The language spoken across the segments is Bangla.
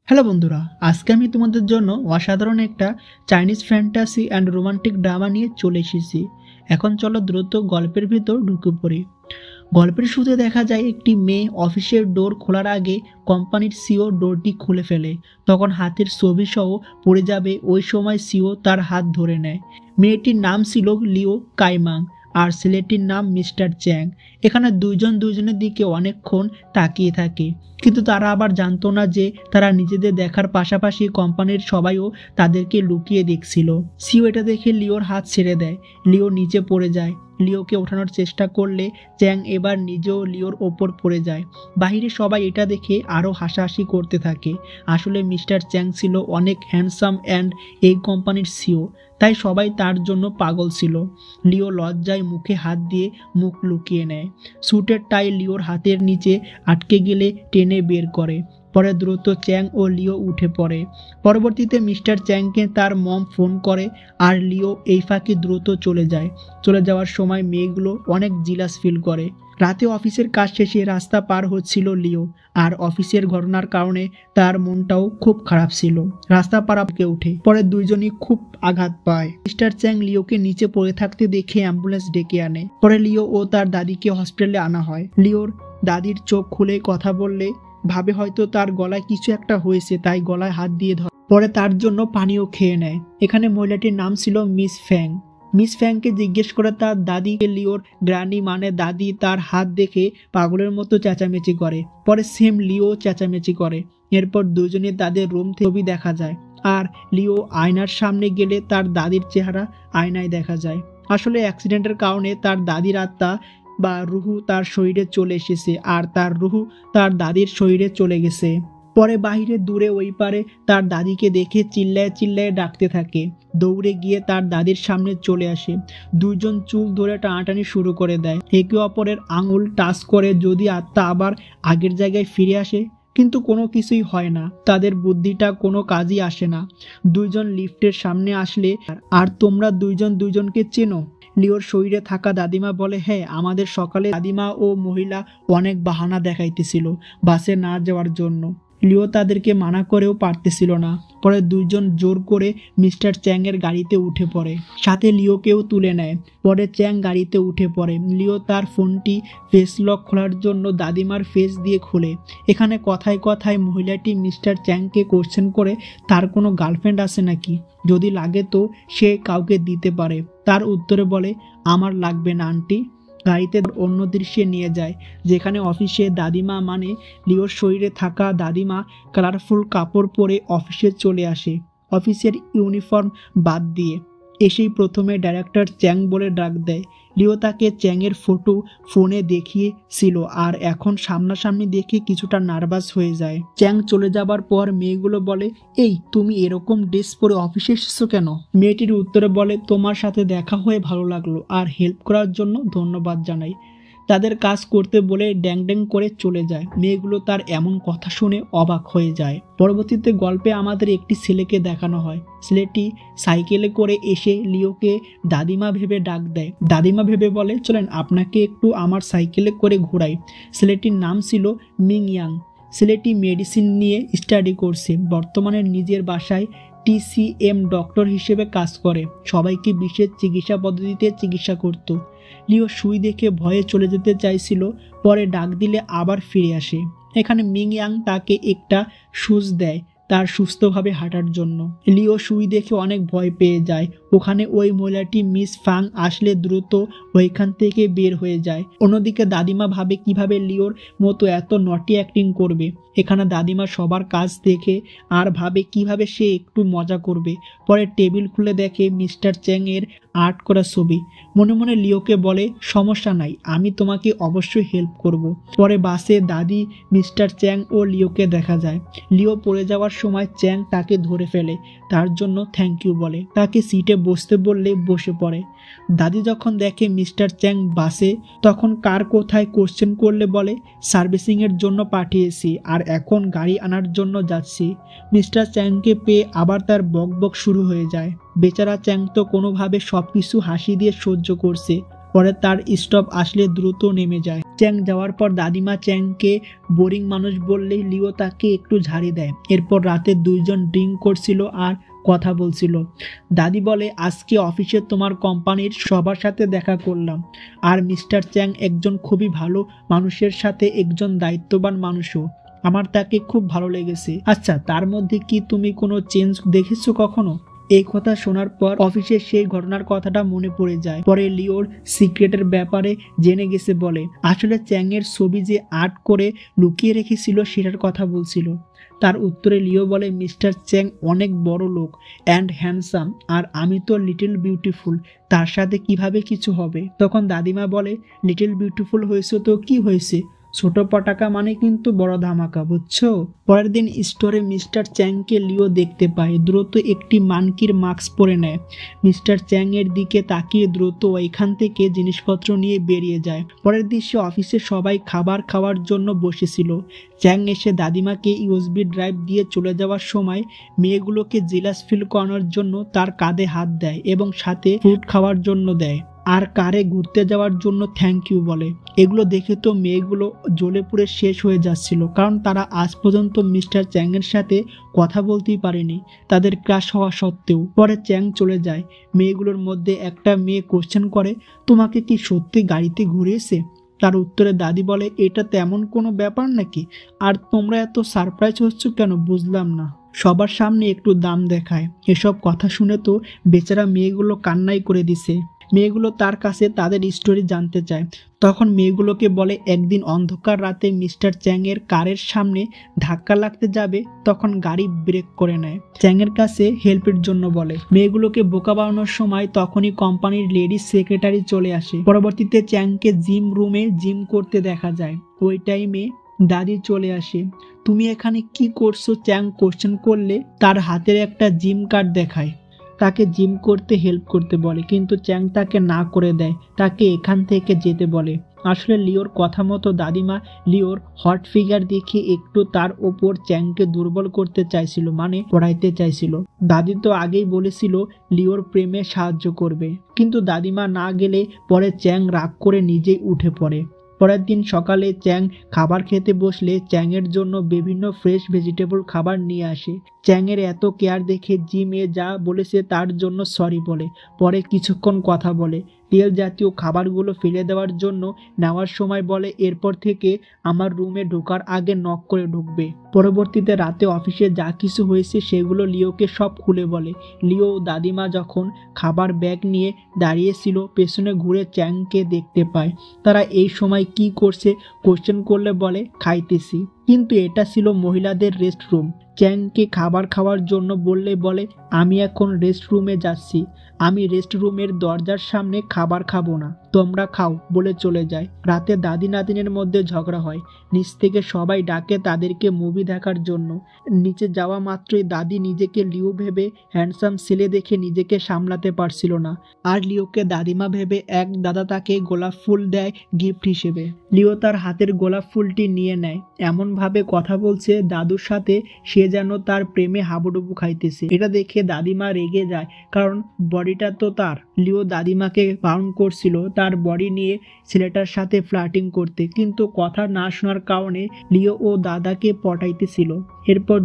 হ্যালো বন্ধুরা, আজকে আমি তোমাদের জন্য অসাধারণ একটা Chinese fantasy and romantic drama নিয়ে চলে এসেছি। এখন চলো দ্রুত গল্পের ভিতর ঢুকে পড়ি। গল্পের শুরুতে দেখা যায় একটি মেয়ে অফিসের ডোর খোলার আগে কোম্পানির সিও ডোরটি খুলে ফেলে। তখন হাতের ছবি সহ পড়ে যাবে, ওই সময় সিও তার হাত ধরে নেয়। মেয়েটির নাম ছিল লিও কাইমাং আর ছেলেটির নাম মিস্টার চ্যাং। এখানে দুইজন দুইজনের দিকে অনেকক্ষণ তাকিয়ে থাকে, কিন্তু তারা আবার জানতো না যে তারা নিজেদের দেখার পাশাপাশি কোম্পানির সবাইও তাদেরকে লুকিয়ে দেখছিল। সিও এটা দেখে লিওর হাত ছেড়ে দেয়। লিও নিচে পড়ে যায়। লিওকে ওঠানোর চেষ্টা করলে চ্যাং এবার নিজেও লিওর ওপর পড়ে যায়। বাহিরে সবাই এটা দেখে আরও হাসাহাসি করতে থাকে। আসলে মিস্টার চ্যাং ছিল অনেক হ্যান্ডসাম অ্যান্ড এই কোম্পানির সিও, তাই সবাই তার জন্য পাগল ছিল। লিও লজ্জায় মুখে হাত দিয়ে মুখ লুকিয়ে নেয়। স্যুটের টাই লিওর হাতের নিচে আটকে গেলে টেনে বের করে। পরে দ্রুত চ্যাং ও লিও উঠে পড়ে। পরবর্তীতে মিস্টার চ্যাংকে তার মম ফোন করে আর লিও এই ফাঁকে দ্রুত চলে যাওয়ার সময় মেয়েগুলো অনেক জিলাস ফিল করে। রাতে অফিসের কাজ শেষে রাস্তা পার হচ্ছিল লিও, আর অফিসের ঘটনার কারণে তার মনটাও খুব খারাপ ছিল। রাস্তা পার আটকে ওঠে। পরে দুইজনই খুব আঘাত পায়। মিস্টার চ্যাং লিওকে নিচে পড়ে থাকতে দেখে অ্যাম্বুলেন্স ডেকে আনে। পরে লিও ও তার দাদিকে হসপিটালে আনা হয়। লিওর দাদির চোখ খুলে কথা বললে ভাবে হয়তো তার গলায় কিছু একটা হয়েছে, তাই গলায় হাত দিয়ে ধরে। পরে তার জন্য পানিও খেয়ে নেয়। এখানে মহিলাটির নাম ছিল মিস ফ্যাং। মিস ফ্যাংকে জিজ্ঞেস করে তার দাদিকে লিওর গ্রানি মানে দাদি তার হাত দেখে পাগলের মতো চেঁচামেচি করে। পরে সেম লিও চেঁচামেচি করে। এরপর দুজনে তাদের রুম থেকে ছবি দেখা যায়, আর লিও আয়নার সামনে গেলে তার দাদির চেহারা আয়নায় দেখা যায়। আসলে অ্যাক্সিডেন্টের কারণে তার দাদির আত্মা বা রুহু তার শরীরে চলে এসেছে, আর তার রুহু তার দাদির শরীরে চলে গেছে। পরে বাহিরে দূরে ওই পারে তার দাদিকে দেখে চিল্লায় চিল্লায় ডাকতে থাকে। দৌড়ে গিয়ে তার দাদির সামনে চলে আসে। দুইজন চুল ধরে টানাটানি শুরু করে দেয়। একে অপরের আঙুল টাচ করে যদি আত্মা আবার আগের জায়গায় ফিরে আসে, কিন্তু কোনো কিছুই হয় না। তাদের বুদ্ধিটা কোনো কাজই আসে না। দুইজন লিফটের সামনে আসলে, আর তোমরা দুইজন দুইজনকে চেনো? লিওর শরীরে থাকা দাদিমা বলে, হ্যাঁ, আমাদের সকালে দাদিমা ও মহিলা অনেক বাহানা দেখাইতেছিল বাসে না যাওয়ার জন্য। লিও তাদেরকে মানা করেও পারতেছিল না। পরে দুইজন জোর করে মিস্টার চ্যাং এর গাড়িতে উঠে পড়ে, সাথে লিওকেও তুলে নেয়। পরে চ্যাং গাড়িতে উঠে পড়ে। লিও তার ফোনটি ফেস লক খোলার জন্য দাদিমার ফেস দিয়ে খোলে। এখানে কথায় কথায় মহিলাটি মিস্টার চ্যাংকে কোশ্চেন করে তার কোনো গার্লফ্রেন্ড আছে নাকি, যদি লাগে তো সে কাউকে দিতে পারে। তার উত্তরে বলে, আমার লাগবে না আন্টি। গাড়িতে অন্য দৃশ্যে নিয়ে যায়, যেখানে অফিসে দাদিমা মানে লিওর শরীরে থাকা দাদিমা কালারফুল কাপড় পরে অফিসে চলে আসে, অফিসের ইউনিফর্ম বাদ দিয়ে। এসেই প্রথমে ডাইরেক্টর চ্যাং বলে ডাক দেয়। লিও তাকে চ্যাংয়ের ফটো ফোনে দেখিয়েছিল, আর এখন সামনাসামনি দেখে কিছুটা নার্ভাস হয়ে যায়। চ্যাং চলে যাবার পর মেয়েগুলো বলে, এই তুমি এরকম ড্রেস পরে অফিসে এসেছো কেন? মেয়েটির উত্তরে বলে, তোমার সাথে দেখা হয়ে ভালো লাগলো, আর হেল্প করার জন্য ধন্যবাদ জানাই। তাদের কাজ করতে বলে ড্যাং ড্যাং করে চলে যায়। মেয়েগুলো তার এমন কথা শুনে অবাক হয়ে যায়। পরবর্তীতে গল্পে আমাদের একটি ছেলেকে দেখানো হয়। ছেলেটি সাইকেলে করে এসে লিওকে দাদিমা ভেবে ডাক দেয়। দাদিমা ভেবে বলে, চলেন আপনাকে একটু আমার সাইকেলে করে ঘোরাই। ছেলেটির নাম ছিল মিং ইয়াং। ছেলেটি মেডিসিন নিয়ে স্টাডি করছে। বর্তমানে নিজের বাসায় TCM ডক্টর হিসেবে কাজ করে। সবাইকে বিশেষ চিকিৎসা পদ্ধতিতে চিকিৎসা করত। লিও সুই দেখে ভয়ে চলে যেতে চাইছিল, পরে ডাক দিলে আবার ফিরে আসে। এখানে মিং ইয়াং তাকে একটা শুজ দেয় তার সুস্থভাবে হাঁটার জন্য। লিও সুই দেখে অনেক ভয় পেয়ে যায়। ওখানে ওই মহিলাটি মিস ফাং আসলে দ্রুত ওইখান থেকে বের হয়ে যায়। অন্যদিকে দাদিমা ভাবে কিভাবে লিওর মতো এত নটি অ্যাক্টিং করবে। এখানে দাদিমা সবার কাজ দেখে আর ভাবে কিভাবে সে একটু মজা করবে। পরে টেবিল খুলে দেখে মিস্টার চ্যাং এর আর্ট করা ছবি। মনে মনে লিওকে বলে, সমস্যা নাই, আমি তোমাকে অবশ্যই হেল্প করব। পরে বাসে দাদি, মিস্টার চ্যাং ও লিওকে দেখা যায়। লিও পড়ে যাওয়ার সময় চ্যাং তাকে ধরে ফেলে, তার জন্য থ্যাংক ইউ বলে। তাকে সিটে বসতে বললে বসে পড়ে। দাদি যখন দেখে মিস্টার চ্যাং বাসে, তখন কার কোথায় কোশ্চেন করলে বলে, সার্ভিসিংয়ের জন্য পাঠিয়েছি, আর এখন গাড়ি আনার জন্য যাচ্ছি। মিস্টার চ্যাংকে পেয়ে আবার তার বক বক শুরু হয়ে যায়। বেচারা চ্যাং তো কোনোভাবে সবকিছু হাসি দিয়ে সহ্য করছে। পরে তার স্টপ আসলে দ্রুত নেমে যায়। চ্যাং যাওয়ার পর দাদিমা চ্যাংকে বোরিং মানুষ বললেই লিও তাকে একটু ঝাড়ি দেয়। এরপর রাতে দুইজন ড্রিঙ্ক করছিল আর কথা বলছিল। দাদি বলে, আজকে অফিসে তোমার কোম্পানির সবার সাথে দেখা করলাম, আর মিস্টার চ্যাং একজন খুবই ভালো মানুষের সাথে একজন দায়িত্ববান মানুষও। আমার তাকে খুব ভালো লেগেছে। আচ্ছা, তার মধ্যে কি তুমি কোনো চেঞ্জ দেখেছো কখনো? এই কথা শোনার পর অফিসে সেই ঘটনার কথাটা মনে পড়ে যায়। পরে লিওর সিক্রেটের ব্যাপারে জেনে গেছে বলে। আসলে চ্যাংয়ের ছবি যে আর্ট করে লুকিয়ে রেখেছিল সেটার কথা বলছিল। তার উত্তরে লিও বলে, মিস্টার চ্যাং অনেক বড় লোক অ্যান্ড হ্যান্ডসাম, আর আমি তো লিটল বিউটিফুল, তার সাথে কিভাবে কিছু হবে? তখন দাদিমা বলে, লিটল বিউটিফুল হয়েছে তো কি হয়েছে, ছোট পটাকা মানে কিন্তু বড় ধামাকা, বুঝছো? পরের দিন স্টোরে মিস্টার চ্যাংকে লিও দেখতে পায়। দ্রুত একটি মানকির মাস্ক পরে নেয়। মিস্টার চ্যাং এর দিকে তাকিয়ে দ্রুত ওইখান থেকে জিনিসপত্র নিয়ে বেরিয়ে যায়। পরের দৃশ্যে অফিসে সবাই খাবার খাওয়ার জন্য বসেছিল। চ্যাং এসে দাদিমাকে ইউএসবি ড্রাইভ দিয়ে চলে যাওয়ার সময় মেয়েগুলোকে জেলাস ফিল করানোর জন্য তার কাঁধে হাত দেয় এবং সাথে ফ্রুট খাওয়ার জন্য দেয়, আর কারে ঘুরতে যাওয়ার জন্য থ্যাংক ইউ বলে। এগুলো দেখে তো মেয়েগুলো জ্বলে পুড়ে শেষ হয়ে যাচ্ছিল, কারণ তারা আজ পর্যন্ত মিস্টার চ্যাংয়ের সাথে কথা বলতেই পারেনি তাদের ক্রাশ হওয়া সত্ত্বেও। পরে চ্যাং চলে যায়। মেয়েগুলোর মধ্যে একটা মেয়ে কোশ্চেন করে, তোমাকে কি সত্যি গাড়িতে ঘুরিয়েছে? তার উত্তরে দাদি বলে, এটা তেমন কোনো ব্যাপার নাকি, আর তোমরা এত সারপ্রাইজ হচ্ছ কেন বুঝলাম না। সবার সামনে একটু দাম দেখায়। এসব কথা শুনে তো বেচারা মেয়েগুলো কান্নাই করে দিছে। মেয়েগুলো তার কাছে তাদের স্টোরি জানতে চায়। তখন মেয়েগুলোকে বলে, একদিন অন্ধকার রাতে মিস্টার চ্যাংয়ের কারের সামনে ধাক্কা লাগতে যাবে, তখন গাড়ি ব্রেক করে নেয়। চ্যাংয়ের কাছে হেল্পের জন্য বলে। মেয়েগুলোকে বোকা বানানোর সময় তখনই কোম্পানির লেডিস সেক্রেটারি চলে আসে। পরবর্তীতে চ্যাংকে জিম রুমে জিম করতে দেখা যায়। ওই টাইমে দাদি চলে আসে। তুমি এখানে কি করছো? চ্যাং কোশ্চেন করলে তার হাতের একটা জিম কার্ড দেখায়। তাকে জিম করতে হেল্প করতে বলে, কিন্তু চ্যাং তাকে না করে দেয়, তাকে এখান থেকে যেতে বলে। আসলে লিওর কথা মতো দাদিমা লিওর হট ফিগার দেখে একটু তার ওপর চ্যাংকে দুর্বল করতে চাইছিল, মানে পড়াইতে চাইছিল। দাদি তো আগেই বলেছিল লিওর প্রেমে সাহায্য করবে, কিন্তু দাদিমা না গেলে পরে চ্যাং রাগ করে নিজেই উঠে পড়ে। পরের দিন সকালে চ্যাং খাবার খেতে বসলে চ্যাংয়ের জন্য বিভিন্ন ফ্রেশ ভেজিটেবল খাবার নিয়ে আসে। চ্যাংয়ের এত কেয়ার দেখে জিমে যা বলেছে তার জন্য সরি বলে। পরে কিছুক্ষণ কথা বলে। তেল জাতীয় খাবারগুলো ফেলে দেওয়ার জন্য নেওয়ার সময় বলে, এরপর থেকে আমার রুমে ঢোকার আগে নক করে ঢুকবে। পরবর্তীতে রাতে অফিসে যা কিছু হয়েছে সেগুলো লিওকে সব খুলে বলে। লিও দাদিমা যখন খাবার ব্যাগ নিয়ে দাঁড়িয়েছিল পেছনে ঘুরে চ্যাংকে দেখতে পায়। তারা এই সময় কি করছে কোশ্চেন করলে বলে, খাইতেছি, কিন্তু এটা ছিল মহিলাদের রেস্টরুম। চ্যাংকে খাবার খাওয়ার জন্য বললে বলে, আমি এখন রেস্টরুমে যাচ্ছি, আমি রেস্টরুমের দরজার সামনে খাবার খাবো না, তোমরা খাও বলে চলে যায়। রাতে দাদি নাতিনের মধ্যে ঝগড়া হয়। নিচ থেকে সবাই ডাকে তাদেরকে মুভি দেখার জন্য। নিচে যাওয়া মাত্রই দাদি নিজেকে লিও ভেবে হ্যান্ডসাম ছেলে দেখে নিজেকে সামলাতে পারছিল না, আর লিওকে দাদিমা ভেবে এক দাদা তাকে গোলাপ ফুল দেয় গিফট হিসেবে। লিও তার হাতের গোলাপ ফুলটি নিয়ে নেয়, এমন ভাবে কথা বলছে দাদুর সাথে সে যেন তার প্রেমে হাবুডুবু খাইতেছে। এটা দেখে দাদিমা রেগে যায়, কারণ বডিটা তো তার। লিও দাদিমাকে বারণ করছিল তার বডি নিয়ে ছেলেটার সাথে ফ্লার্টিং করতে, কিন্তু কথা না শোনার কারণে লিও ও দাদাকে পটাইতেছিল। এরপর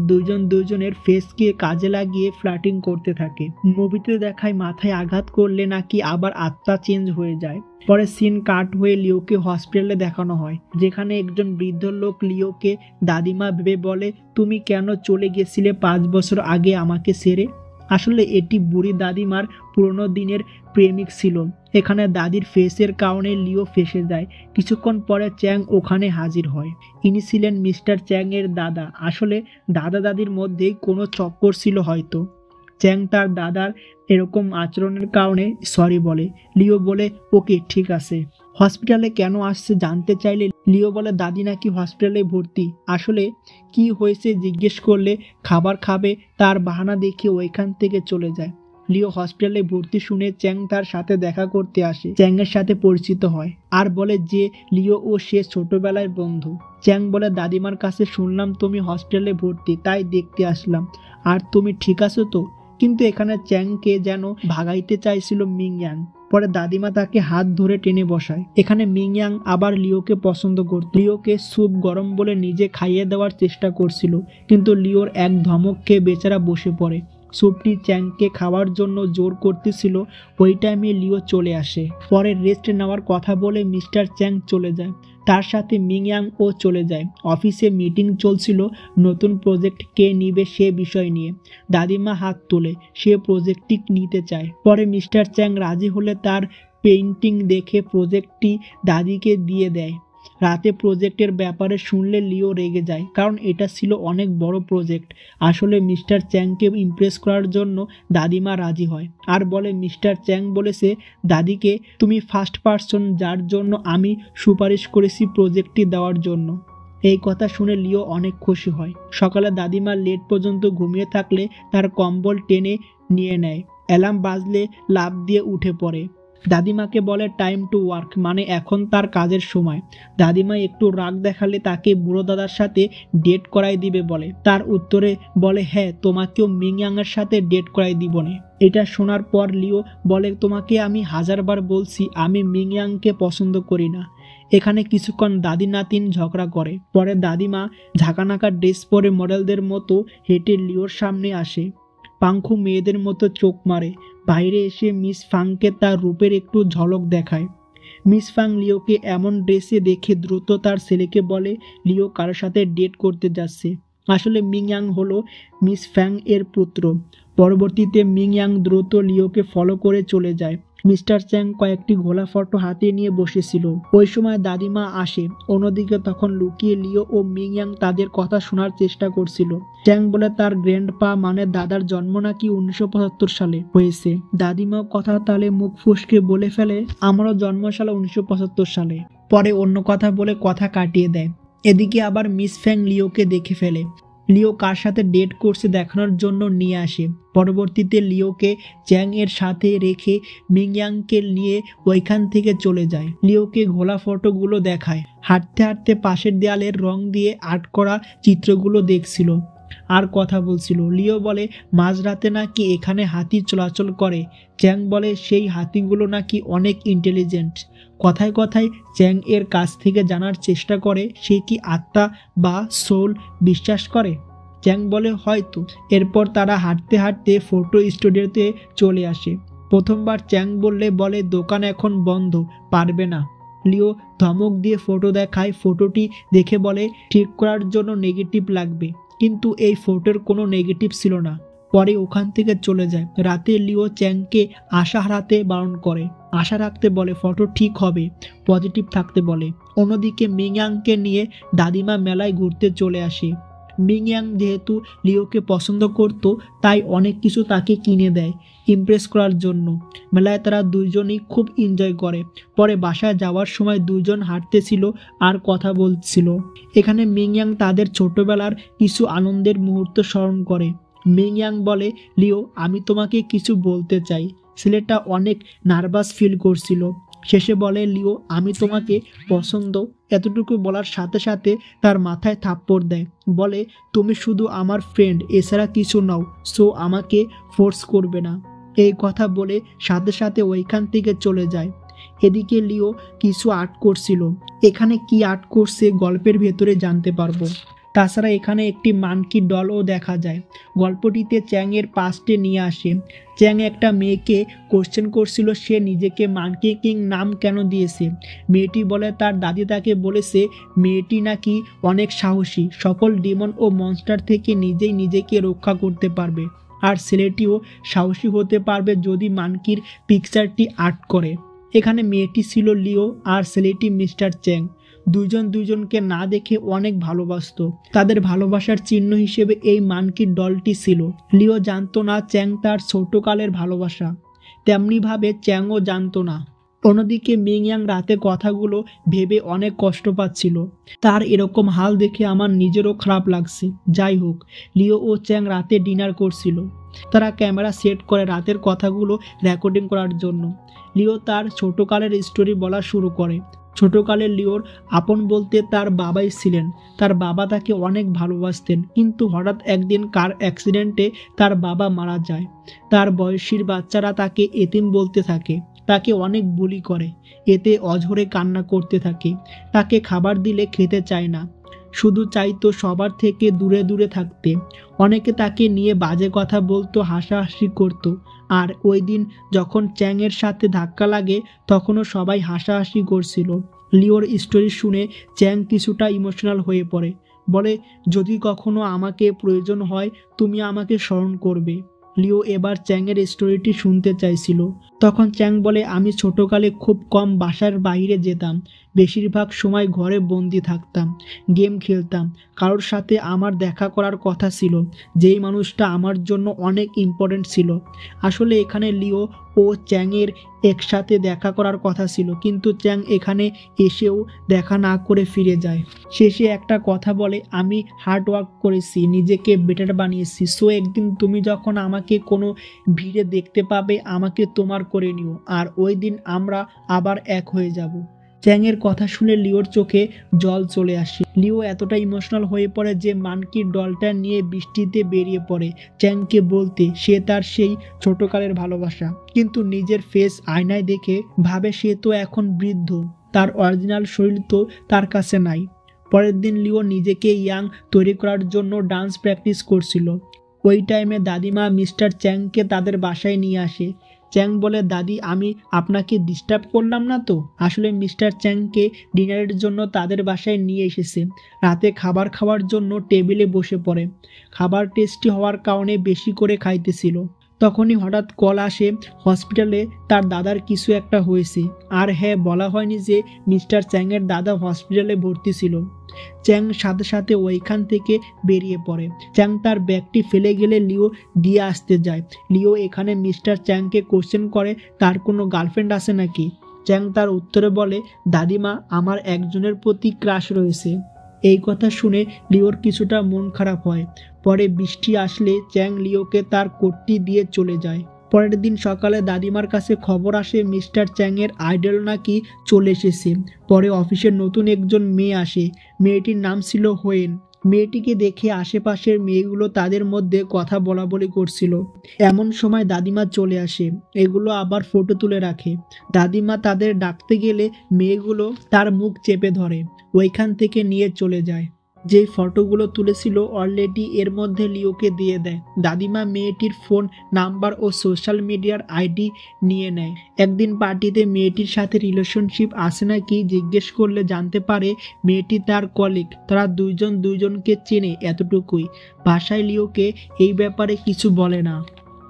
দুজনের ফেসকে কাজে লাগিয়ে ফ্লার্টিং করতে থাকে। মুভিতে দেখায় মাথায় আঘাত করলে নাকি আবার আত্মা চেঞ্জ হয়ে যায়। পরে সিন কাট হয়ে লিওকে হসপিটালে দেখানো হয়, যেখানে একজন বৃদ্ধ লোক লিওকে দাদিমা ভেবে বলে, তুমি কেন চলে গেছিলে 5 বছর আগে আমাকে ছেড়ে? আসলে এটি বুড়ি দাদিমার পুরনো দিনের প্রেমিক ছিল। এখানে দাদির ফেসের কারণে লিও ফেসে যায়। কিছুক্ষণ পরে চ্যাং ওখানে হাজির হয়। ইনি ছিলেন মিস্টার চ্যাং এর দাদা। আসলে দাদা দাদির মধ্যেই কোনো চক্কর ছিল হয়তো। চ্যাং তার দাদার এরকম আচরণের কারণে সরি বলে। লিও বলে, ওকে ঠিক আছে। হসপিটালে কেন আসছে জানতে চাইলে লিও বলে, দাদি নাকি হসপিটালে ভর্তি। আসলে কি হয়েছে জিজ্ঞেস করলে খাবার খাবে তার বাহানা দেখিয়ে ওইখান থেকে চলে যায়। লিও হসপিটালে ভর্তি শুনে চ্যাং তার সাথে দেখা করতে আসে। চ্যাং এর সাথে পরিচিত হয় আর বলে যে লিও ও সে ছোটবেলার বন্ধু। চ্যাং বলে, দাদিমার কাছে শুনলাম তুমি হসপিটালে ভর্তি, তাই দেখতে আসলাম। আর তুমি ঠিক আছো তো? কিন্তু এখানে চ্যাংকে যেন ভাগাইতে চাইছিল মিং ইয়াং। পরে দাদিমা তাকে হাত ধরে টেনে বসায়। এখানে মিংয়াং আবার লিওকে পছন্দ করত। লিওকে স্যুপ গরম বলে নিজে খাইয়ে দেওয়ার চেষ্টা করছিল, কিন্তু লিওর এক ধমক খেয়ে বেচারা বসে পড়ে। স্যুপটি চ্যাংকে খাওয়ার জন্য জোর করতেছিল। ওই টাইমে লিও চলে আসে। পরে রেস্ট নেওয়ার কথা বলে মিস্টার চ্যাং চলে যায়। তার সাথে মিংয়াং ও চলে যায়। অফিসে মিটিং চলছিল নতুন প্রজেক্ট কে নিবে সে বিষয় নিয়ে। দাদিমা হাত তোলে, সে প্রজেক্টটি নিতে চায়। পরে মিস্টার চ্যাং রাজি হলে তার পেইন্টিং দেখে প্রজেক্টটি দাদিকে দিয়ে দেয়। রাতে প্রজেক্টের ব্যাপারে শুনলে লিও রেগে যায়, কারণ এটা ছিল অনেক বড় প্রজেক্ট। আসলে মিস্টার চ্যাংকে ইমপ্রেস করার জন্য দাদিমা রাজি হয় আর বলে মিস্টার চ্যাং বলেছে দাদিকে, তুমি ফার্স্ট পারসন যার জন্য আমি সুপারিশ করেছি প্রজেক্টটি দেওয়ার জন্য। এই কথা শুনে লিও অনেক খুশি হয়। সকালে দাদিমা লেট পর্যন্ত ঘুমিয়ে থাকলে তার কম্বল টেনে নিয়ে নেয়। অ্যালার্ম বাজলে লাফ দিয়ে উঠে পড়ে। দাদিমাকে বলে টাইম টু ওয়ার্ক, মানে এখন তার কাজের সময়। দাদিমা একটু রাগ দেখালে তাকে বুড়ো দাদার সাথে ডেট করাই দিবে বলে। তার উত্তরে বলে হ্যাঁ, তোমাকেও মিংয়াংয়ের সাথে ডেট করাই দিব না। এটা শোনার পর লিও বলে তোমাকে আমি 1000বার বলছি আমি মিংয়াংকে পছন্দ করি না। এখানে কিছুক্ষণ দাদি নাতিন ঝগড়া করে। পরে দাদিমা ঝাঁকানাকা ড্রেস পরে মডেলদের মতো হেঁটে লিওর সামনে আসে। পাংখু মেয়েদের মতো চোখ মারে। বাইরে এসে মিস ফাংকে তার রূপের একটু ঝলক দেখায়। মিস ফাং লিওকে এমন ড্রেসে দেখে দ্রুত তার ছেলেকে বলে লিও কারোর সাথে ডেট করতে যাচ্ছে। আসলে মিংয়াং হলো মিস ফ্যাং এর পুত্র। পরবর্তীতে মিংয়াং দ্রুত লিওকে ফলো করে চলে যায়। মিস্টার চ্যাং কয়েকটি ঘোলা ফটো হাতে নিয়ে বসেছিল। ওই সময় দাদিমা আসে। অন্যদিকে তখন লুকিয়ে লিও ও মিংয়াং তাদের কথা শোনার চেষ্টা করছিল। চ্যাং বলে তার গ্র্যান্ডপা মানে দাদার জন্ম নাকি 1975 সালে হয়েছে। দাদিমাও কথা তালে মুখ ফুসকে বলে ফেলে আমারও জন্ম সালে 1975 সালে। পরে অন্য কথা বলে কথা কাটিয়ে দেয়। এদিকে আবার মিস ফ্যাং লিওকে দেখে ফেলে। লিও কার সাথে ডেট করছে দেখানোর জন্য নিয়ে আসে। পরবর্তীতে লিওকে চ্যাং এর সাথে রেখে মিংয়াংকে নিয়ে ওইখান থেকে চলে যায়। লিওকে ঘোলা ফটোগুলো দেখায়। হাঁটতে হাঁটতে পাশের দেয়ালের রং দিয়ে আর্ট করা চিত্রগুলো দেখছিল আর কথা বলছিল। লিও বলে মাঝরাতে নাকি এখানে হাতি চলাচল করে। চ্যাং বলে সেই হাতিগুলো নাকি অনেক ইন্টেলিজেন্ট। কথায় কথায় চ্যাং এর কাছ থেকে জানার চেষ্টা করে সে কি আত্মা বা সোল বিশ্বাস করে। চ্যাং বলে হয়তো। এরপর তারা হাঁটতে হাঁটতে ফটো স্টুডিওতে চলে আসে। প্রথমবার চ্যাং বলে দোকান এখন বন্ধ, পারবে না। লিও ধমক দিয়ে ফটো দেখায়। ফটোটি দেখে বলে ঠিক করার জন্য নেগেটিভ লাগবে, কিন্তু এই ফটোর কোনো নেগেটিভ ছিল না। পরে ওখান থেকে চলে যায়। রাতে লিও চ্যাংকে আশা হারাতে বারণ করে, আশা রাখতে বলে ফটো ঠিক হবে, পজিটিভ থাকতে বলে। অন্যদিকে মিংয়াংকে নিয়ে দাদিমা মেলায় ঘুরতে চলে আসে। মিংয়াং যেহেতু লিওকে পছন্দ করত তাই অনেক কিছু তাকে কিনে দেয় ইমপ্রেস করার জন্য। মেলায় তারা দুইজনই খুব এনজয় করে। পরে বাসায় যাওয়ার সময় দুইজন হাঁটতেছিল আর কথা বলছিল। এখানে মিংয়াং তাদের ছোটবেলার কিছু আনন্দের মুহূর্ত স্মরণ করে। মিংয়াং বলে লিও আমি তোমাকে কিছু বলতে চাই। ছেলেটা অনেক নার্ভাস ফিল করছিল। শেষে বলে লিও আমি তোমাকে পছন্দ। এতটুকু বলার সাথে সাথে তার মাথায় থাপ্পড় দেয়। বলে তুমি শুধু আমার ফ্রেন্ড, এছাড়া কিছু নাও, সো আমাকে ফোর্স করবে না। এই কথা বলে সাথে সাথে ওইখান থেকে চলে যায়। এদিকে লিও কিছু আর্ট করছিল। এখানে কি আর্ট করছে গল্পের ভেতরে জানতে পারবো। তাছাড়া এখানে একটি মানকি ডলও দেখা যায়। গল্পটিতে চ্যাং এর পাস্টে নিয়ে আসে। চ্যাং একটা মেয়েকে কোশ্চেন করছিল সে নিজেকে মানকি কিং নাম কেন দিয়েছে। মেয়েটি বলে তার দাদি তাকে বলেছে মেয়েটি নাকি অনেক সাহসী, সকল ডিমন ও মনস্টার থেকে নিজেই নিজেকে রক্ষা করতে পারবে, আর ছেলেটিও সাহসী হতে পারবে যদি মানকির পিকচারটি আর্ট করে। এখানে মেয়েটি ছিল লিও আর ছেলেটি মিস্টার চ্যাং। দুইজন দুইজনকে না দেখে অনেক ভালোবাসত। তাদের ভালোবাসার চিহ্ন হিসেবে এই মানকির ডলটি ছিল। লিও জানতো না চ্যাং তার ছোটকালের ভালোবাসা, তেমনিভাবে চ্যাংও জানতো না। অন্যদিকে মিংয়াং রাতে কথাগুলো ভেবে অনেক কষ্ট পাচ্ছিল। তার এরকম হাল দেখে আমার নিজেরও খারাপ লাগছে। যাই হোক, লিও ও চ্যাং রাতে ডিনার করছিল। তারা ক্যামেরা সেট করে রাতের কথাগুলো রেকর্ডিং করার জন্য। লিও তার ছোটকালের স্টোরি বলা শুরু করে। ছোটকালে লিওর আপন বলতে তার বাবাই ছিলেন। তার বাবা তাকে অনেক ভালোবাসতেন, কিন্তু হঠাৎ একদিন কার অ্যাক্সিডেন্টে তার বাবা মারা যায়। তার বয়সীর বাচ্চারা তাকে এতিম বলতে থাকে। তাকে অনেক বুলি করে, এতে অঝরে কান্না করতে থাকে। তাকে খাবার দিলে খেতে চায় না, শুধু চাইতো সবার থেকে দূরে দূরে থাকতে। অনেকে তাকে নিয়ে বাজে কথা বলতো, হাসাহাসি করতো। আর ওই দিন যখন চ্যাংয়ের সাথে ধাক্কা লাগে তখনও সবাই হাসাহাসি করছিল। লিওর স্টোরি শুনে চ্যাং কিছুটা ইমোশনাল হয়ে পড়ে, বলে যদি কখনো আমাকে প্রয়োজন হয় তুমি আমাকে স্মরণ করবে। লিও এবার চ্যাংয়ের স্টোরিটি শুনতে চাইছিল। তখন চ্যাং বলে আমি ছোটকালে খুব কম বাসার বাইরে যেতাম, বেশিরভাগ সময় ঘরে বন্দি থাকতাম, গেম খেলতাম। কারোর সাথে আমার দেখা করার কথা ছিল, যেই মানুষটা আমার জন্য অনেক ইম্পর্টেন্ট ছিল। আসলে এখানে লিও ও চ্যাংয়ের একসাথে দেখা করার কথা ছিল, কিন্তু চ্যাং এখানে এসেও দেখা না করে ফিরে যায়। শেষে একটা কথা বলে আমি হার্ড ওয়ার্ক করেছি, নিজেকে বেটার বানিয়েছি, সো একদিন তুমি যখন আমাকে কোনো ভিড়ে দেখতে পাবে আমাকে তোমার করে নিও, আর ওই দিন আমরা আবার এক হয়ে যাব। চ্যাংয়ের কথা শুনে লিওর চোখে জল চলে আসে। লিও এতটা ইমোশনাল হয়ে পড়ে যে মানকির ডলটা নিয়ে বৃষ্টিতে বেরিয়ে পড়ে চ্যাংকে বলতে সে তার সেই ছোটকালের ভালোবাসা। কিন্তু নিজের ফেস আয়নায় দেখে ভাবে সে তো এখন বৃদ্ধ, তার অরিজিনাল শরীর তো তার কাছে নাই। পরের দিন লিও নিজেকে ইয়াং তৈরি করার জন্য ডান্স প্র্যাকটিস করছিল। ওই টাইমে দাদিমা মিস্টার চ্যাংকে তাদের বাসায় নিয়ে আসে। চ্যাং বলে দাদি আমি আপনাকে ডিস্টার্ব করলাম না তো? আসলে মিস্টার চ্যাংকে ডিনারের জন্য তাদের বাসায় নিয়ে এসেছে। রাতে খাবার খাওয়ার জন্য টেবিলে বসে পড়ে। খাবার টেস্টি হওয়ার কারণে বেশি করে খাইতেছিল। তখনই হঠাৎ কল আসে হসপিটালে তার দাদার কিছু একটা হয়েছে। আর হ্যাঁ, বলা হয়নি যে মিস্টার চ্যাংয়ের দাদা হসপিটালে ভর্তি ছিল। চ্যাং সাথে সাথে ওইখান থেকে বেরিয়ে পড়ে। চ্যাং তার ব্যাগটি ফেলে গেলে লিও দিয়ে আসতে যায়। লিও এখানে মিস্টার চ্যাংকে কোশ্চেন করে তার কোনো গার্লফ্রেন্ড আছে নাকি। চ্যাং তার উত্তরে বলে দাদিমা আমার একজনের প্রতি ক্রাশ রয়েছে। এই কথা শুনে লিওর কিছুটা মন খারাপ হয়। পরে বৃষ্টি আসলে চ্যাং লিওকে তার কোটটি দিয়ে চলে যায়। পরের দিন সকালে দাদিমার কাছে খবর আসে মিস্টার চ্যাংয়ের আইডল নাকি চলে এসেছে। পরে অফিসের নতুন একজন মেয়ে আসে, মেয়েটির নাম ছিল হোয়েন। মেয়েটিকে দেখে আশেপাশের মেয়েগুলো তাদের মধ্যে কথা বলাবলি করছিল। এমন সময় দাদিমা চলে আসে, এগুলো আবার ফটো তুলে রাখে। দাদিমা তাদের ডাকতে গেলে মেয়েগুলো তার মুখ চেপে ধরে, ওইখান থেকে নিয়ে চলে যায়। যেই ফটোগুলো তুলেছিল অলরেডি এর মধ্যে লিওকে দিয়ে দেয়। দাদিমা মেয়েটির ফোন নাম্বার ও সোশ্যাল মিডিয়ার আইডি নিয়ে নেয়। একদিন পার্টিতে মেয়েটির সাথে রিলেশনশিপ আছে নাকি জিজ্ঞেস করলে জানতে পারে মেয়েটি তার কলিগ, তারা দুইজন দুইজনকে চেনে, এতটুকুই। বাসায় লিওকে এই ব্যাপারে কিছু বলে না।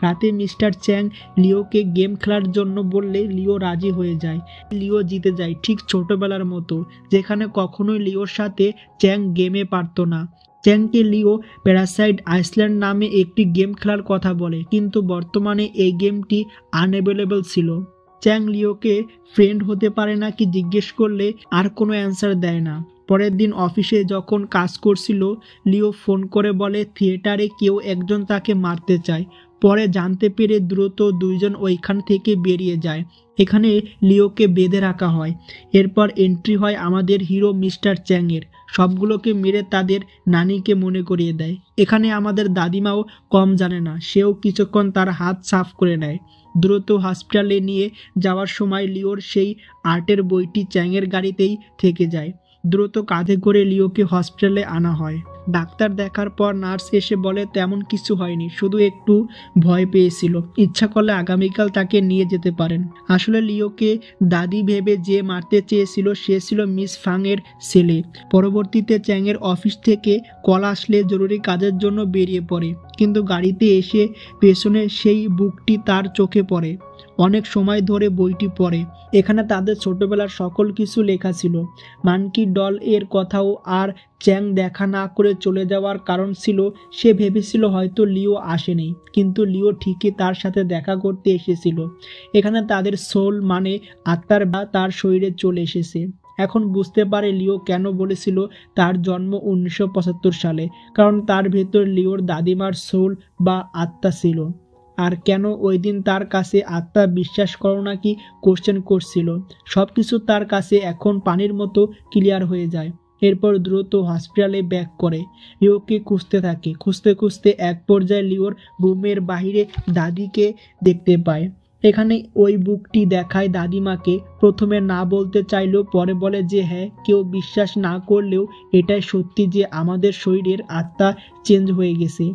রাতে মিস্টার চ্যাং লিওকে গেম খেলার জন্য বললে লিও রাজি হয়ে যায়। লিও জিতে যায়, ঠিক ছোটবেলার মতো, যেখানে কখনোই লিওর সাথে চ্যাং গেমে পারত না। চ্যাংকে লিও প্যারাসাইট আইসল্যান্ড নামে একটি গেম খেলার কথা বলে, কিন্তু বর্তমানে এই গেমটি আনঅ্যাভেলেবল ছিল। চ্যাং লিওকে ফ্রেন্ড হতে পারে নাকি জিজ্ঞেস করলে আর কোনো অ্যান্সার দেয় না। পরের দিন অফিসে যখন কাজ করছিল লিও ফোন করে বলে থিয়েটারে কেউ একজন তাকে মারতে চায়। পরে জানতে পেরে দ্রুত দুইজন ওইখান থেকে বেরিয়ে যায়। এখানে লিওকে বেঁধে রাখা হয়। এরপর এন্ট্রি হয় আমাদের হিরো মিস্টার চ্যাংয়ের, সবগুলোকে মেরে তাদের নানিকে মনে করিয়ে দেয়। এখানে আমাদের দাদিমাও কম জানে না, সেও কিছুক্ষণ তার হাত সাফ করে নেয়। দ্রুত হসপিটালে নিয়ে যাওয়ার সময় লিওর সেই আর্টের বইটি চ্যাংয়ের গাড়িতেই থেকে যায়। দ্রুত কাঁধে করে লিওকে হসপিটালে আনা হয়। ডাক্তার দেখার পর নার্স এসে বলে তেমন কিছু হয়নি, শুধু একটু ভয় পেয়েছিল, ইচ্ছা করলে আগামীকাল তাকে নিয়ে যেতে পারেন। আসলে লিওকে দাদি ভেবে যে মারতে চেয়েছিল সে ছিল মিস ফাংয়ের ছেলে। পরবর্তীতে চ্যাংয়ের অফিস থেকে কল আসলে জরুরি কাজের জন্য বেরিয়ে পড়ে, কিন্তু গাড়িতে এসে পেছনে সেই বুকটি তার চোখে পড়ে। অনেক সময় ধরে বইটি পড়ে। এখানে তাদের ছোটবেলার সকল কিছু লেখা ছিল। মানকি ডল এর কথাও। আর চ্যাং দেখা না করে চলে যাওয়ার কারণ ছিল সে ভেবেছিল হয়তো লিও আসেনি, কিন্তু লিও ঠিকই তার সাথে দেখা করতে এসেছিল। এখানে তাদের সোল মানে আত্মার বা তার শরীরে চলে এসেছে। এখন বুঝতে পারে লিও কেন বলেছিল তার জন্ম 1975 সালে, কারণ তার ভেতর লিওর দাদিমার সোল বা আত্মা ছিল। আর কেন ওই দিন তার কাছে আত্মা বিশ্বাস করো নাকি কোশ্চেন করছিল। সব কিছু তার কাছে এখন পানির মতো ক্লিয়ার হয়ে যায়। এরপর দ্রুত হসপিটালে ব্যাক করে লিওকে খুঁজতে থাকে। খুঁজতে খুঁজতে এক পর্যায়ে লিওর রুমের বাহিরে দাদিকে দেখতে পায়। এখানে ওই বুকটি দেখায় দাদিমাকে। প্রথমে না বলতে চাইলেও পরে বলে যে হ্যাঁ, কেউ বিশ্বাস না করলেও এটাই সত্যি যে আমাদের শরীরের আত্মা চেঞ্জ হয়ে গেছে।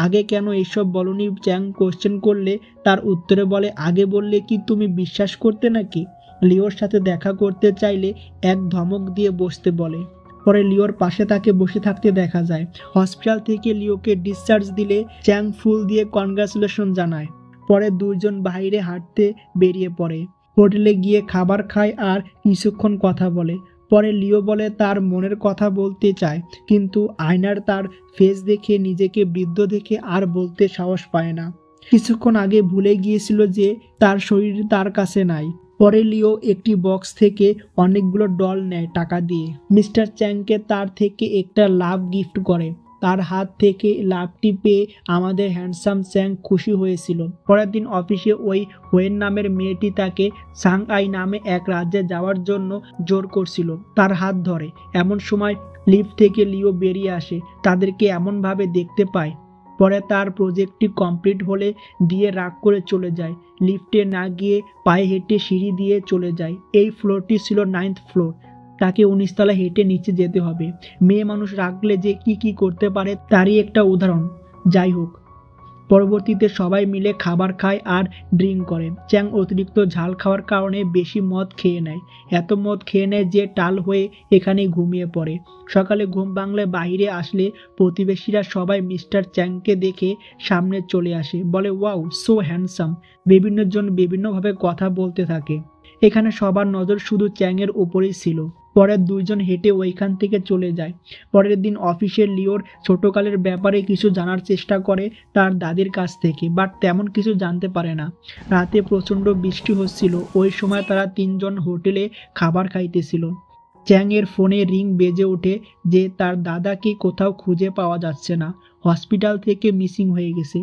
আগে কেন এসব বলনি? চ্যাং কোশ্চেন করলে তার উত্তরে বলে, আগে বললে কি তুমি বিশ্বাস করতে নাকি? লিওর সাথে দেখা করতে চাইলে এক ধমক দিয়ে বসতে বলে। পরে লিওর পাশে তাকে বসে থাকতে দেখা যায়। হসপিটাল থেকে লিওকে ডিসচার্জ দিলে চ্যাং ফুল দিয়ে কনগ্রাচুলেশন জানায়। পরে দুজন বাইরে হাঁটতে বেরিয়ে পড়ে। হোটেলে গিয়ে খাবার খায় আর কিছুক্ষণ কথা বলে। পরে লিও বলে তার মনের কথা বলতে চায়, কিন্তু আয়নার তার ফেস দেখে নিজেকে বৃদ্ধ দেখে আর বলতে সাহস পায় না। কিছুক্ষণ আগে ভুলে গিয়েছিল যে তার শরীর তার কাছে নাই। পরে লিও একটি বক্স থেকে অনেকগুলো ডল নেয় টাকা দিয়ে। মিস্টার চ্যাংকে তার থেকে একটা লাভ গিফট করে। তার হাত থেকে লাভটি পেয়ে আমাদের হ্যান্ডসাম চ্যাং খুশি হয়েছিল। পরের দিন অফিসে ওই হোয়েন নামের মেয়েটি তাকে সাংহাই নামে এক রাজ্যে যাওয়ার জন্য জোর করছিল। তার হাত ধরে। এমন সময় লিফট থেকে লিও বেরিয়ে আসে। তাদেরকে এমনভাবে দেখতে পায়। পরে তার প্রজেক্টটি কমপ্লিট হলে দিয়ে রাগ করে চলে যায়। লিফটে না গিয়ে পায়ে হেঁটে সিঁড়ি দিয়ে চলে যায়। এই ফ্লোরটি ছিল 9th ফ্লোর। তাকে 19 তলা হেঁটে নিচে যেতে হবে। মেয়ে মানুষ রাখলে যে কি করতে পারে তারই একটা উদাহরণ। যাই হোক, পরবর্তীতে সবাই মিলে খাবার খায় আর ড্রিঙ্ক করে। চ্যাং অতিরিক্ত ঝাল খাওয়ার কারণে বেশি মদ খেয়ে নেয়। এত মদ খেয়ে নেয় যে টাল হয়ে এখানে ঘুমিয়ে পড়ে। সকালে ঘুম ভাঙলে বাইরে আসলে প্রতিবেশীরা সবাই মিস্টার চ্যাংকে দেখে সামনে চলে আসে, বলে ওয়াও সো হ্যান্ডসাম। বিভিন্ন জন বিভিন্নভাবে কথা বলতে থাকে। এখানে সবার নজর শুধু চ্যাংয়ের উপরেই ছিল। পরের দুইজন হেঁটে ওইখান থেকে চলে যায়। পরের দিন অফিসে লিওর ছোটকালের ব্যাপারে কিছু জানার চেষ্টা করে তার দাদির কাছ থেকে, বাট তেমন কিছু জানতে পারে না। রাতে প্রচণ্ড বৃষ্টি হচ্ছিল। ওই সময় তারা তিনজন হোটেলে খাবার খাইতেছিল। চ্যাং এর ফোনে রিং বেজে ওঠে যে তার দাদাকে কোথাও খুঁজে পাওয়া যাচ্ছে না, হসপিটাল থেকে মিসিং হয়ে গেছে।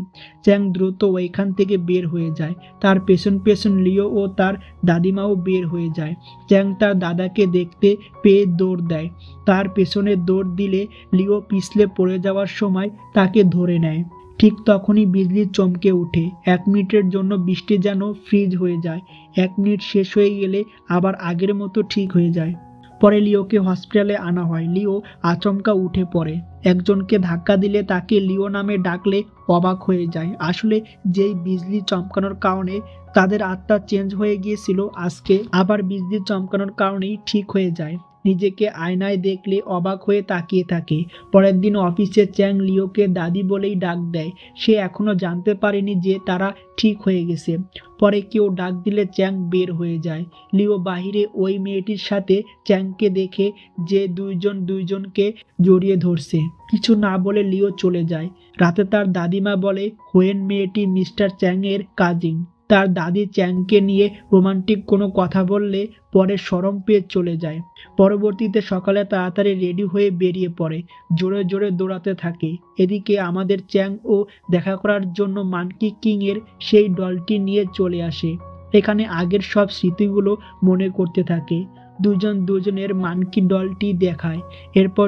চ্যাং দ্রুত ওইখান থেকে বের হয়ে যায়। তার পেছন পেছন লিও ও তার দাদিমাও বের হয়ে যায়। চ্যাং তার দাদাকে দেখতে পেয়ে দৌড় দেয়। তার পেছনে দৌড় দিলে লিও পিছলে পড়ে যাওয়ার সময় তাকে ধরে নেয়। ঠিক তখনই বিজলি চমকে ওঠে। 1 মিনিটের জন্য বৃষ্টি যেন ফ্রিজ হয়ে যায়। 1 মিনিট শেষ হয়ে গেলে আবার আগের মতো ঠিক হয়ে যায়। পরে লিওকে হসপিটালে আনা হয়। লিও আচমকা উঠে পড়ে। একজনকে ধাক্কা দিলে তাকে লিও নামে ডাকলে অবাক হয়ে যায়। আসলে যেই বিজলি চমকানোর কারণে তাদের আত্মা চেঞ্জ হয়ে গিয়েছিল, আজকে আবার বিজলি চমকানোর কারণেই ঠিক হয়ে যায়। নিজেকে আয়নায় দেখলে অবাক হয়ে তাকিয়ে থাকে। পরের দিন অফিসে চ্যাং লিওকে দাদি বলেই ডাক দেয়। সে এখনো জানতে পারেনি যে তারা ঠিক হয়ে গেছে। পরে কেউ ডাক দিলে চ্যাং বের হয়ে যায়। লিও বাহিরে ওই মেয়েটির সাথে চ্যাংকে দেখে যে দুইজনকে জড়িয়ে ধরছে। কিছু না বলে লিও চলে যায়। রাতে তার দাদিমা বলে হোয়েন মেয়েটি মিস্টার চ্যাং এর কাজিন। তার দাদি চ্যাংকে নিয়ে রোমান্টিক কোনো কথা বললে পরে শরম পেয়ে চলে যায়। পরবর্তীতে সকালে তাড়াতাড়ি রেডি হয়ে বেরিয়ে পড়ে। জোরে জোরে দৌড়াতে থাকে। এদিকে আমাদের চ্যাং ও দেখা করার জন্য মানকি কিং এর সেই ডলটি নিয়ে চলে আসে। এখানে আগের সব স্মৃতিগুলো মনে করতে থাকে। দুজন দুজনের মানকি ডলটি দেখায়। এরপর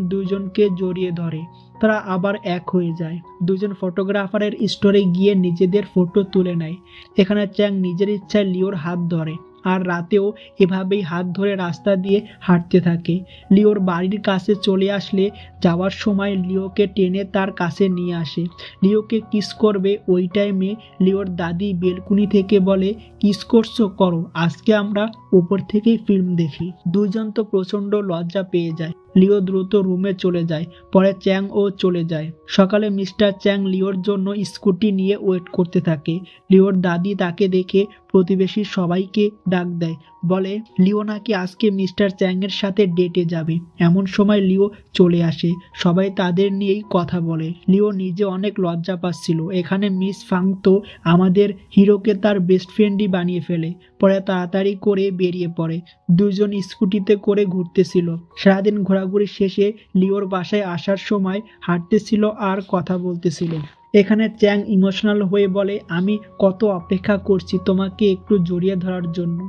দুজনকে জড়িয়ে ধরে। তারা আবার এক হয়ে যায়। দুজন ফটোগ্রাফারের স্টোরে গিয়ে নিজেদের ফটো তুলে নেয়। এখানে চ্যাং নিজের ইচ্ছায় লিওর হাত ধরে আর রাতেও এভাবেই হাত ধরে রাস্তা দিয়ে হাঁটতে থাকে। লিওর বাড়ির কাছে চলে আসলে যাওয়ার সময় লিওকে টেনে তার কাছে নিয়ে আসে। লিওকে কিস করবে। ওই টাইমে লিওর দাদি বেলকুনি থেকে বলে, কিস করছো করো, আজকে আমরা উপর থেকেই ফিল্ম দেখি। দুজন তো প্রচণ্ড লজ্জা পেয়ে যায়। লিও দ্রুত রুমে চলে যায়। পরে চ্যাং ও চলে যায়। সকালে মিস্টার চ্যাং লিওর জন্য স্কুটি নিয়ে ওয়েট করতে থাকে। লিওর দাদি তাকে দেখে প্রতিবেশী সবাইকে ডাক দেয়, বলে লিও নাকি আজকে মিস্টার চ্যাং এর সাথে ডেটে যাবে। এমন সময় লিও চলে আসে। সবাই তাদের নিয়েই কথা বলে। লিও নিজে অনেক লজ্জা পাচ্ছিল। এখানে মিস ফাং তো আমাদের হিরোকে তার বেস্ট ফ্রেন্ডই বানিয়ে ফেলে। পরে তাড়াতাড়ি করে বেরিয়ে পড়ে। দুজন স্কুটিতে করে ঘুরতেছিল। সারাদিন ঘোরাঘুরি শেষে লিওর বাসায় আসার সময় হাঁটতেছিল আর কথা বলতেছিল। এখানে চ্যাং ইমোশনাল হয়ে বলে, আমি কত অপেক্ষা করছি তোমাকে একটু জড়িয়ে ধরার জন্য।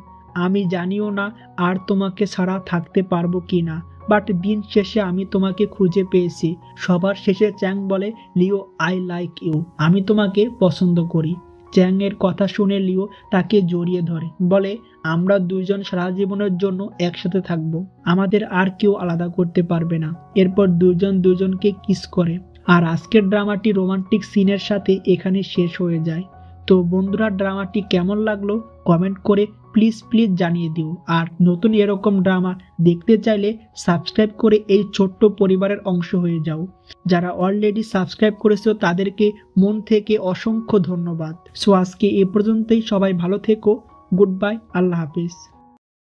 আমি জানিও না আর তোমাকে ছাড়া থাকতে পারবো কি না, বাট দিন শেষে আমি তোমাকে খুঁজে পেয়েছি। সবার শেষে চ্যাং বলে, লিও আই লাইক ইউ, আমি তোমাকে পছন্দ করি। চ্যাং এর কথা শুনে লিও তাকে জড়িয়ে ধরে, বলে আমরা দুইজন সারা জীবনের জন্য একসাথে থাকবো, আমাদের আর কেউ আলাদা করতে পারবে না। এরপর দুজন দুজনকে কিস করে। আর আজকের ড্রামাটি রোমান্টিক সিনের সাথে এখানে শেষ হয়ে যায়। তো বন্ধুরা, ড্রামাটি কেমন লাগলো কমেন্ট করে প্লিজ জানিয়ে দিও। আর নতুন এরকম ড্রামা দেখতে চাইলে সাবস্ক্রাইব করে এই ছোট্ট পরিবারের অংশ হয়ে যাও। যারা অলরেডি সাবস্ক্রাইব করেছো তাদেরকে মন থেকে অসংখ্য ধন্যবাদ। সো আজকে এ পর্যন্তই, সবাই ভালো থেকো, গুড বাই, আল্লাহ হাফিজ।